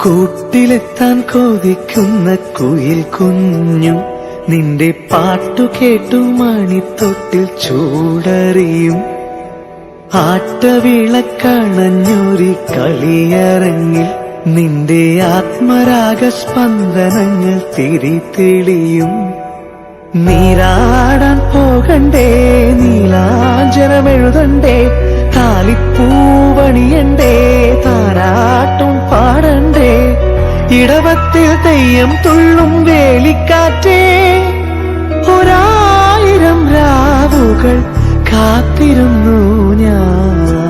കൂട്ടിലെത്താൻ കൊതിക്കുന്ന കുയിൽ കുഞ്ഞും നിന്റെ പാട്ടു കേട്ടു മണിത്തൊട്ടിൽ ചൂടറിയും. ആട്ടവിളക്കണഞ്ഞൊരി കളിയരങ്ങിൽ നിന്റെ ആത്മരാഗ സ്പന്ദനങ്ങൾ തിരിതെളിയും. നീരാടാൻ പോകണ്ടേ, നീലാഞ്ജനമെഴുതണ്ടേ, താലിപ്പൂവണിയണ്ടേ, താരാട്ടും പാടണ്ടേ, ഇടവത്തിൽ തെയ്യം തുള്ളും വേലിക്കാറ്റേ, ഒരായിരം രാവുകൾ കാത്തിരുന്നു ഞാൻ.